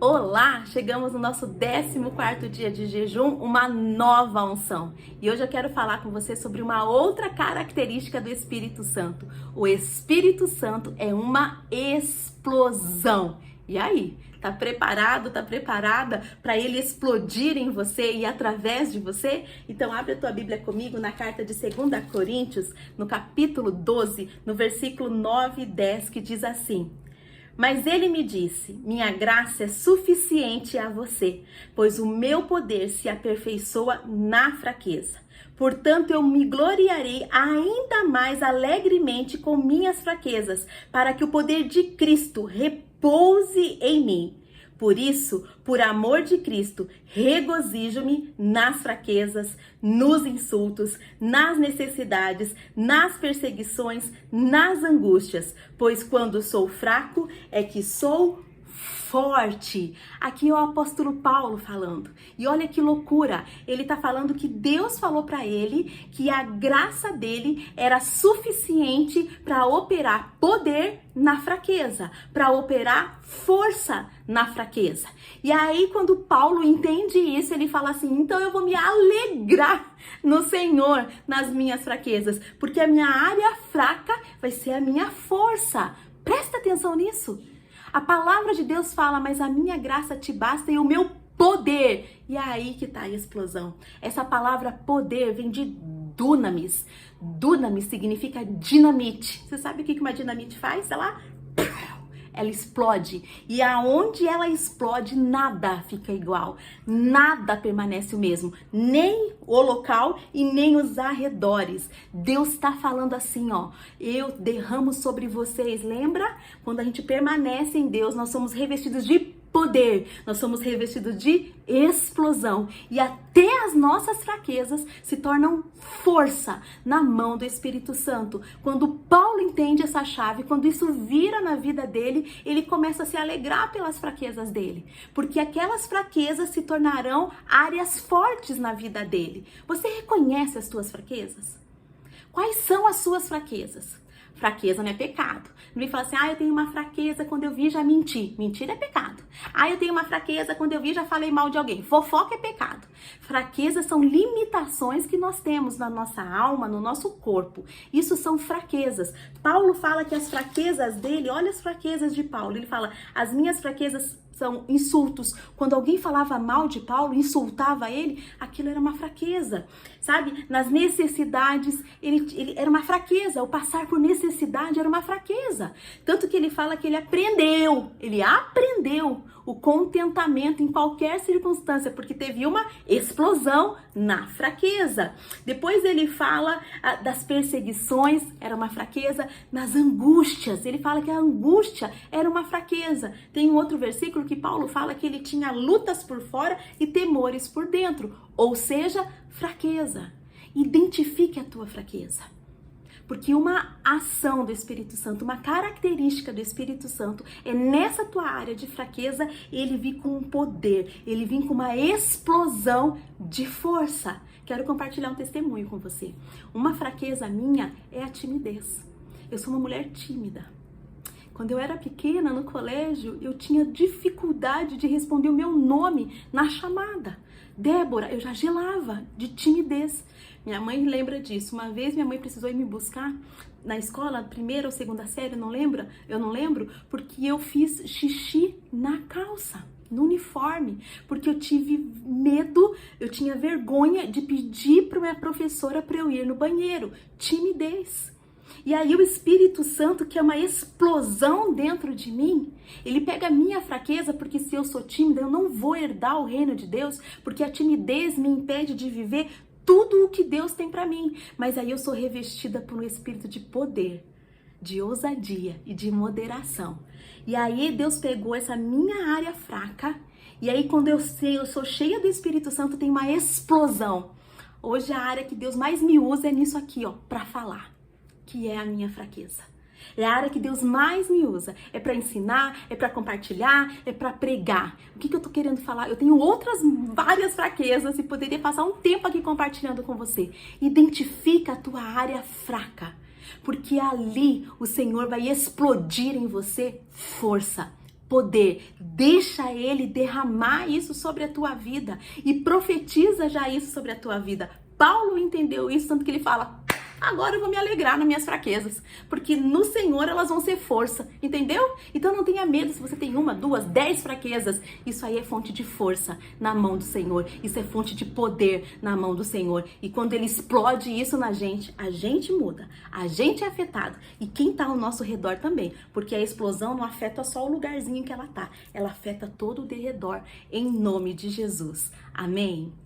Olá, chegamos no nosso 14º dia de jejum, uma nova unção. E hoje eu quero falar com você sobre uma outra característica do Espírito Santo. O Espírito Santo é uma explosão. E aí, tá preparado, tá preparada para ele explodir em você e através de você? Então abre a tua Bíblia comigo na carta de 2 Coríntios, no capítulo 12, no versículo 9 e 10, que diz assim: Mas ele me disse, minha graça é suficiente a você, pois o meu poder se aperfeiçoa na fraqueza. Portanto, eu me gloriarei ainda mais alegremente com minhas fraquezas, para que o poder de Cristo repouse em mim. Por isso, por amor de Cristo, regozijo-me nas fraquezas, nos insultos, nas necessidades, nas perseguições, nas angústias, pois quando sou fraco é que sou forte. Aqui é o apóstolo Paulo falando. E olha que loucura, ele tá falando que Deus falou para ele que a graça dele era suficiente para operar poder na fraqueza, para operar força na fraqueza. E aí quando Paulo entende isso, ele fala assim: então eu vou me alegrar no Senhor nas minhas fraquezas, porque a minha área fraca vai ser a minha força. Presta atenção nisso. A palavra de Deus fala, mas a minha graça te basta e o meu poder. E é aí que tá a explosão. Essa palavra poder vem de dunamis. Dunamis significa dinamite. Você sabe o que uma dinamite faz? Ela explode. E aonde ela explode, nada fica igual. Nada permanece o mesmo. Nem o local e nem os arredores. Deus está falando assim, ó. Eu derramo sobre vocês. Lembra? Quando a gente permanece em Deus, nós somos revestidos de poder, nós somos revestidos de explosão e até as nossas fraquezas se tornam força na mão do Espírito Santo. Quando Paulo entende essa chave, quando isso vira na vida dele, ele começa a se alegrar pelas fraquezas dele, porque aquelas fraquezas se tornarão áreas fortes na vida dele. Você reconhece as suas fraquezas? Quais são as suas fraquezas? Fraqueza não é pecado. Não me fala assim, eu tenho uma fraqueza quando eu vi já menti. Mentira é pecado. Eu tenho uma fraqueza quando eu vi já falei mal de alguém. Fofoca é pecado. Fraquezas são limitações que nós temos na nossa alma, no nosso corpo. Isso são fraquezas. Paulo fala que as fraquezas dele, olha as fraquezas de Paulo. Ele fala, as minhas fraquezas são insultos. Quando alguém falava mal de Paulo, insultava ele, aquilo era uma fraqueza, sabe? Nas necessidades, ele era uma fraqueza. O passar por necessidade era uma fraqueza. Tanto que ele fala que ele aprendeu o contentamento em qualquer circunstância, porque teve uma explosão na fraqueza. Depois ele fala das perseguições, era uma fraqueza. Nas angústias, ele fala que a angústia era uma fraqueza. Tem um outro versículo que Paulo fala que ele tinha lutas por fora e temores por dentro, ou seja, fraqueza. Identifique a tua fraqueza. Porque uma ação do Espírito Santo, uma característica do Espírito Santo é nessa tua área de fraqueza, ele vir com um poder, ele vir com uma explosão de força. Quero compartilhar um testemunho com você. Uma fraqueza minha é a timidez. Eu sou uma mulher tímida. Quando eu era pequena, no colégio, eu tinha dificuldade de responder o meu nome na chamada. Débora, eu já gelava de timidez. Minha mãe lembra disso. Uma vez minha mãe precisou ir me buscar na escola, primeira ou segunda série, eu não lembro, porque eu fiz xixi na calça, no uniforme, porque eu tive medo, eu tinha vergonha de pedir para minha professora para eu ir no banheiro. Timidez. E aí o Espírito Santo, que é uma explosão dentro de mim, ele pega a minha fraqueza, porque se eu sou tímida, eu não vou herdar o reino de Deus, porque a timidez me impede de viver tudo o que Deus tem para mim. Mas aí eu sou revestida por um espírito de poder, de ousadia e de moderação. E aí Deus pegou essa minha área fraca, e aí quando eu sou cheia do Espírito Santo, tem uma explosão. Hoje a área que Deus mais me usa é nisso aqui, ó, para falar, que é a minha fraqueza. É a área que Deus mais me usa. É para ensinar, é para compartilhar, é para pregar. O que eu tô querendo falar? Eu tenho várias fraquezas e poderia passar um tempo aqui compartilhando com você. Identifica a tua área fraca, porque ali o Senhor vai explodir em você força, poder. Deixa ele derramar isso sobre a tua vida e profetiza já isso sobre a tua vida. Paulo entendeu isso, tanto que ele fala: agora eu vou me alegrar nas minhas fraquezas, porque no Senhor elas vão ser força, entendeu? Então não tenha medo se você tem 1, 2, 10 fraquezas. Isso aí é fonte de força na mão do Senhor. Isso é fonte de poder na mão do Senhor. E quando Ele explode isso na gente, a gente muda, a gente é afetado. E quem está ao nosso redor também, porque a explosão não afeta só o lugarzinho que ela tá, ela afeta todo o derredor, em nome de Jesus. Amém?